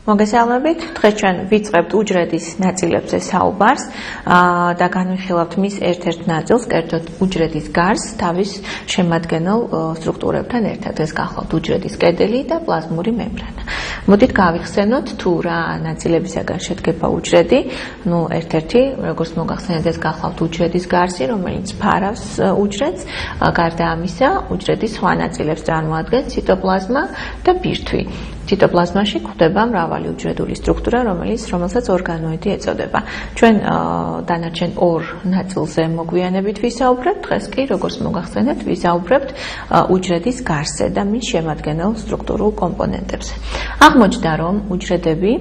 მოგესალმებით, დღეს ჩვენ ვიწყებთ უჯრედის ნაწილებზე საუბარს და განვიხილავთ მის ერთ-ერთ ნაწილს, კერძოდ უჯრედის გარს, თავის შემადგენელ სტრუქტურებთან ერთად. ეს გახლავთ უჯრედის კედელი და პლაზმური მემბრანა. მოდით გავიხსენოთ თუ რა ნაწილებისაგან შედგება უჯრედი. ერთ-ერთი, როგორც მოგახსენეთ, ეს გახლავთ უჯრედის გარსი, რომელიც ფარავს უჯრედს. გარდა ამისა, უჯრედის სხვა ნაწილებს წარმოადგენს ციტოპლაზმა და ბირთვი. ციტოპლაზმაში გვხვდება მრავალი უჯრედული სტრუქტურა, რომელსაც ორგანოიდი ეწოდება. ჩვენ დანარჩენ ორ ნაწილზე მოგვიანებით ვისაუბრებთ, დღეს კი, როგორც მოგახსენეთ, ვისაუბრებთ უჯრედის გარსზე და მის შემადგენელ სტრუქტურულ კომპონენტებზე. აღმოჩნდა, რომ უჯრედები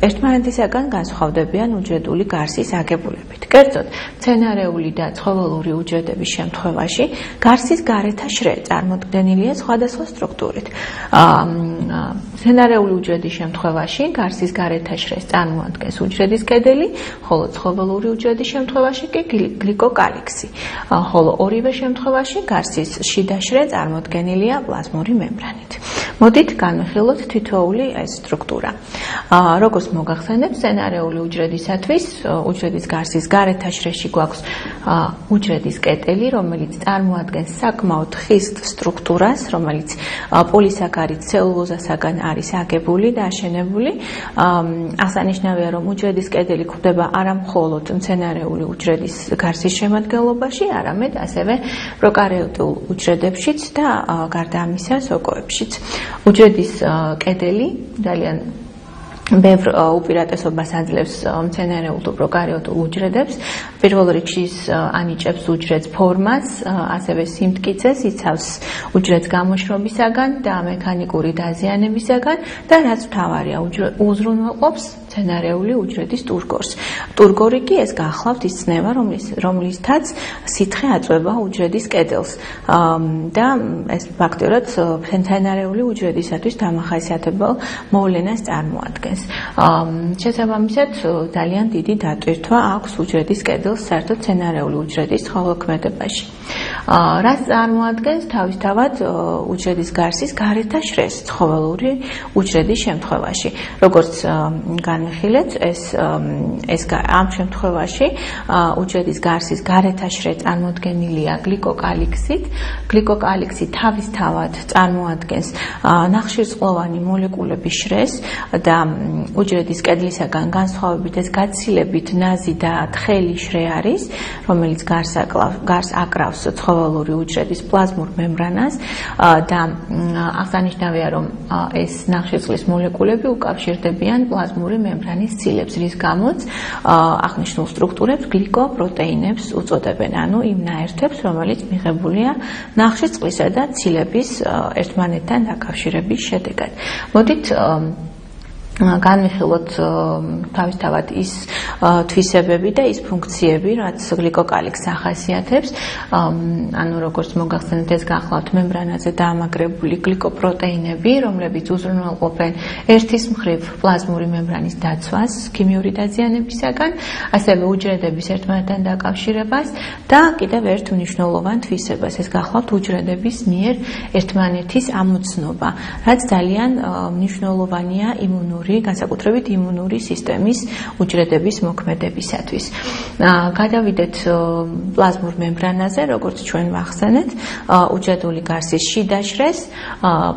ერთმანეთისაგან განსხვავდებიან უჯრედული გარსის აგებულებით. კერძოდ, მცენარეული და ცხოველური უჯრედების შემთხვევაში გარსის გარეთა შრე წარმოდგენილია სხვადასხვა სტრუქტურით. მცენარეული უჯრედის შემთხვევაში გარსის გარეთა შრეს წარმოადგენს უჯრედის კედელი, ხოლო ცხოველური უჯრედის შემთხვევაში კი გლიკოკალიქსი. ხოლო ორივე შემთხვევაში გარსის შიდა შრე წარმოდგენილია პლაზმური მემბრანით. მოდით განვიხილოთ თითოეული ეს სტრუქტურა. როგორც მოგახსენებთ, მცენარეული უჯრედისათვის უჯრედის გარსის გარეთა შრეში გვაქვს უჯრედის კედელი, რომელიც წარმოადგენს საკმაოდ ხისტ სტრუქტურას, რომელიც პოლისაქარიდ ცელულოზასაგან არის აგებული და აშენებული. აღსანიშნავია, რომ უჯრედის კედელი გვხვდება არა მხოლოდ მცენარეული უჯრედის გარსის შემადგენლობაში, არამედ ასევე პროკარიოტულ უჯრედებშიც და გარდა ამისა სოკოებშიც. უჯრედის კედელი ძალიან ბევრ უპირატესობას აძლევს მცენარეულ თუ პროკარიოტულ უჯრედებს. პირველ რიგში ანიჭებს უჯრედს ფორმას, ასევე სიმტკიცეს, იცავს უჯრედს გამოშრობისაგან და მექანიკური დაზიანებისაგან და რაც მთავარია, უზრუნველყოფს მცენარეული უჯრედის ტურგორს. ტურგორი კი ეს გახლავთ ის ცნება, რომლისთაც სითხე აწვება უჯრედის კედელს და ეს ფაქტობრივად მცენარეული უჯრედისათვის დამახასიათებელ მოვლენას წარმოადგენს. შესაბამისად, ძალიან დიდი დატვირთვა აქვს უჯრედის კედელს საერთოდ მცენარეული უჯრედის ცხოველქმედებაში. რაც წარმოადგენს თავისთავად უჯრედის გარსის გარეთა შრეს ცხოველური უჯრედის შემთხვევაში. როგორც განვიხილეთ, ამ შემთხვევაში უჯრედის გარსის გარეთა შრე წარმოდგენილია გლიკოკალიქსით. გლიკოკალიქსი თავისთავად წარმოადგენს ნახშირწყლოვანი მოლეკულების შრეს და უჯრედის კედლისაგან განსხვავებით ეს გაცილებით ნაზი და თხელი შრე არის, რომელიც გარს აკრავს ცხოველური უჯრედის პლაზმურ მემბრანას და აღსანიშნავია, რომ ეს ნახშირწყლის მოლეკულები უკავშირდებიან პლაზმური მემბრანის ცილებს, რის გამოც აღნიშნულ სტრუქტურებს გლიკოპროტეინებს უწოდებენ, ანუ იმ ნაერთებს, რომელიც მიღებულია ნახშირწყლისა და ცილების ერთმანეთთან დაკავშირების შედეგად. მოდით განვიხილოთ თავისთავად ის თვისებები და ის ფუნქციები, რაც გლიკოკალიქსს ახასიათებს. ანუ როგორც მოგახსენეთ, ეს გახლავთ მემბრანაზე დაამაგრებული გლიკოპროტეინები, რომლებიც უზრუნველყოფენ ერთის მხრივ პლაზმური მემბრანის დაცვას ქიმიური დაზიანებისაგან, ასევე უჯრედების ერთმანეთთან დაკავშირებას და კიდევ ერთ მნიშვნელოვან თვისებას, ეს გახლავთ უჯრედების მიერ ერთმანეთის ამოცნობა, რაც ძალიან მნიშვნელოვანია განსაკუთრებით იმუნური სისტემის უჯრედების მოქმედებისათვის. გადავიდეთ პლაზმურ მემბრანაზე, როგორც ჩვენ ვახსენეთ, უჯრედული გარსის შიდა შრეს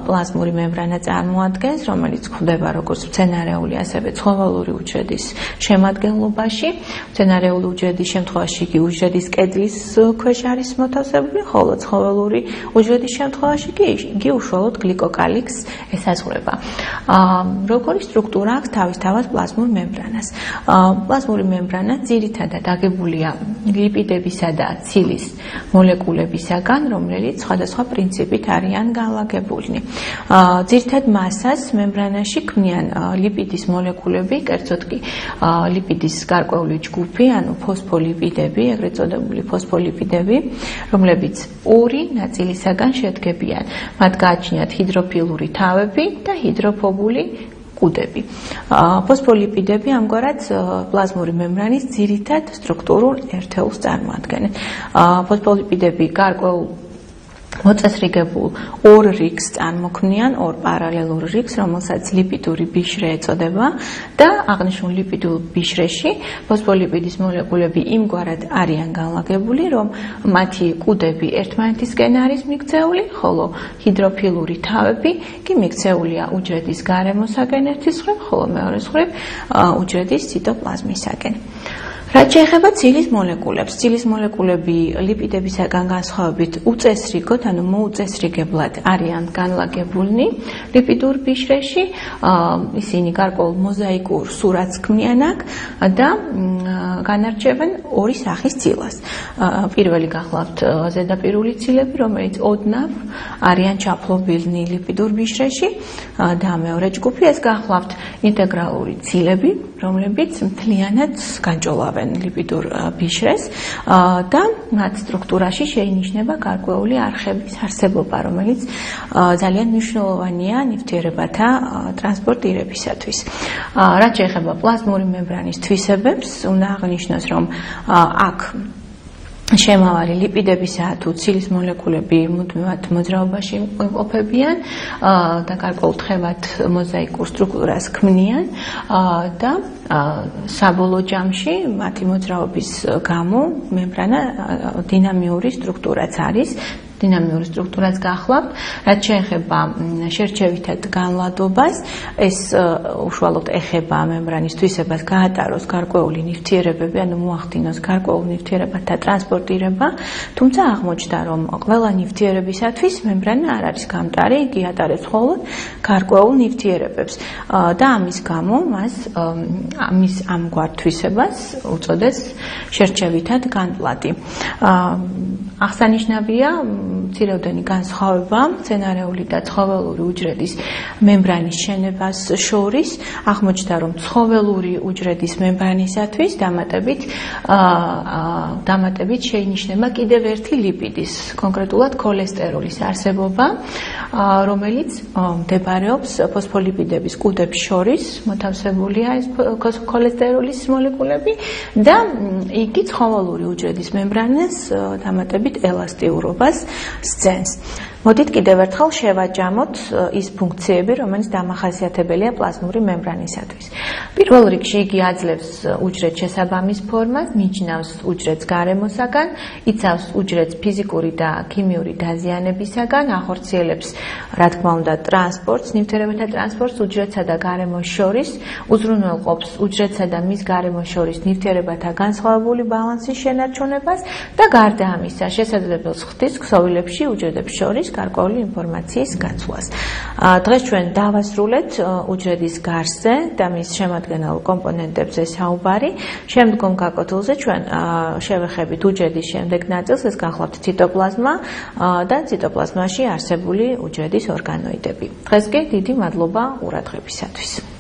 პლაზმური მემბრანა წარმოადგენს, რომელიც გვხვდება როგორც მცენარეული, ასევე ცხოველური უჯრედის შემადგენლობაში. მცენარეული უჯრედის შემთხვევაში კი უჯრედის კედლის ქვეშ არის მოთავსებული, ხოლო ცხოველური უჯრედის შემთხვევაში კი უშუალოდ გლიკოკალიქსს ესაზღვრება. როგორი სტრუქტურა აქვს თავისთავად პლაზმურ მემბრანას. პლაზმური მემბრანა ძირითადად აგებულია ლიპიდებისა და ცილის მოლეკულებისაგან, რომლებიც სხვადასხვა პრინციპით არიან განლაგებულნი. ძირითად მასას მემბრანაში ქმნიან ლიპიდის მოლეკულები, კერძოდ კი ლიპიდის გარკვეული ჯგუფი, ანუ ფოსფოლიპიდები, ეგრეთ წოდებული ფოსფოლიპიდები, რომლებიც ორი ნაწილისაგან შედგებიან. მათ გააჩნიათ ჰიდროფილური თავები და ჰიდროფობული კუდები. ფოსფოლიპიდები ამგვარად პლაზმური მემბრანის ძირითად სტრუქტურულ ერთეულს წარმოადგენენ. ფოსფოლიპიდები გარკვეულ მოწესრიგებულ ორ რიგს წარმოქმნიან, ორ პარალელურ რიგს, რომელსაც ლიპიდური ბიშრე ეწოდება და აღნიშნულ ლიპიდურ ბიშრეში ფოსფოლიპიდის მოლეკულები იმგვარად არიან განლაგებული, რომ მათი კუდები ერთმანეთისკენ არის მიქცეული, ხოლო ჰიდროფილური თავები კი მიქცეულია უჯრედის გარემოსაკენ ერთის მხრივ, ხოლო მეორე მხრივ უჯრედის ციტოპლაზმისაკენ. რაც შეეხება ცილის მოლეკულებს, ცილის მოლეკულები ლიპიდებისაგან განსხვავებით უწესრიგოდ, ანუ მოუწესრიგებლად არიან განლაგებულნი ლიპიდურ ბიშრეში, ისინი გარკვეულ მოზაიკურ სურათს ქმნიან აქ და განარჩევენ ორი სახის ცილას. პირველი გახლავთ ზედაპირული ცილები, რომელიც ოდნავ არიან ჩაფლობილნი ლიპიდურ ბიშრეში და მეორე ჯგუფი ეს გახლავთ ინტეგრალური ცილები, რომლებიც მთლიანად განჭოლავენ ლიპიდურ ბიშრეს და მათ სტრუქტურაში შეინიშნება გარკვეული არხების არსებობა, რომელიც ძალიან მნიშვნელოვანია ნივთიერებათა ტრანსპორტირებისათვის. რაც შეეხება პლაზმური მემბრანის თვისებებს, უნდა აღნიშნოს, რომ აქ შემავალი ლიპიდებისა თუ ცილის მოლეკულები მუდმივად მოძრაობაში იმყოფებიან და გარკვეულ თხევად მოზაიკურ სტრუქტურას ქმნიან და საბოლოო ჯამში მათი მოძრაობის გამო მემბრანა დინამიური სტრუქტურაც არის. დინამიური სტრუქტურაც გახლავთ, რაც შეეხება შერჩევითად განლადობას, ეს უშუალოდ ეხება მემბრანის თვისებას გაატაროს გარკვეული ნივთიერებები, ანუ მოახდინოს გარკვეულ ნივთიერებათა ტრანსპორტირება, თუმცა აღმოჩნდა, რომ ყველა ნივთიერებისათვის მემბრანა არ არის გამტარი, იგი ატარებს მხოლოდ გარკვეულ ნივთიერებებს და ამის გამო მას ამის ამგვარ თვისებას უწოდეს შერჩევითად განვლადი. აღსანიშნავია მცირეოდენი განსხვავება მცენარეული და ცხოველური უჯრედის მემბრანის შენებას შორის. აღმოჩნდა, რომ ცხოველური უჯრედის მემბრანისათვის დამატებით შეინიშნება კიდევ ერთი ლიპიდის, კონკრეტულად ქოლესტეროლის არსებობა, რომელიც მდებარეობს ფოსფოლიპიდების კუდებს შორის, მოთავსებულია ეს ქოლესტეროლის მოლეკულები და იგი ცხოველური უჯრედის მემბრანას დამატებით ელასტიურობას სცემს. მოდით კიდევ ერთხელ შევაჯამოთ ის ფუნქციები, რომელიც დამახასიათებელია პლაზმური მემბრანისათვის. პირველ რიგში იგი აძლევს უჯრედს შესაბამის ფორმას, მიჯნავს უჯრედს გარემოსაგან, იცავს უჯრედს ფიზიკური და ქიმიური დაზიანებისაგან, ახორციელებს, რა თქმა უნდა, ტრანსპორტს, ნივთიერებათა ტრანსპორტს უჯრედსა და გარემოს შორის, უზრუნველყოფს უჯრედსა და მის გარემოს შორის ნივთიერებათა განსხვავებული ბალანსის შენარჩუნებას და გარდა ამისა, შესაძლებელს ხდის ქსოვილებში უჯრედებს შორის გარკვეული ინფორმაციის გაცვლას. დღეს ჩვენ დავასრულეთ უჯრედის გარსზე და მის შემადგენელ კომპონენტებზე საუბარი. შემდგომ გაკვეთილზე ჩვენ შევეხებით უჯრედის შემდეგ ნაწილს, ეს გახლავთ ციტოპლაზმა და ციტოპლაზმაში არსებული უჯრედის ორგანოიდები. დღეს კი დიდი მადლობა ყურადღებისათვის.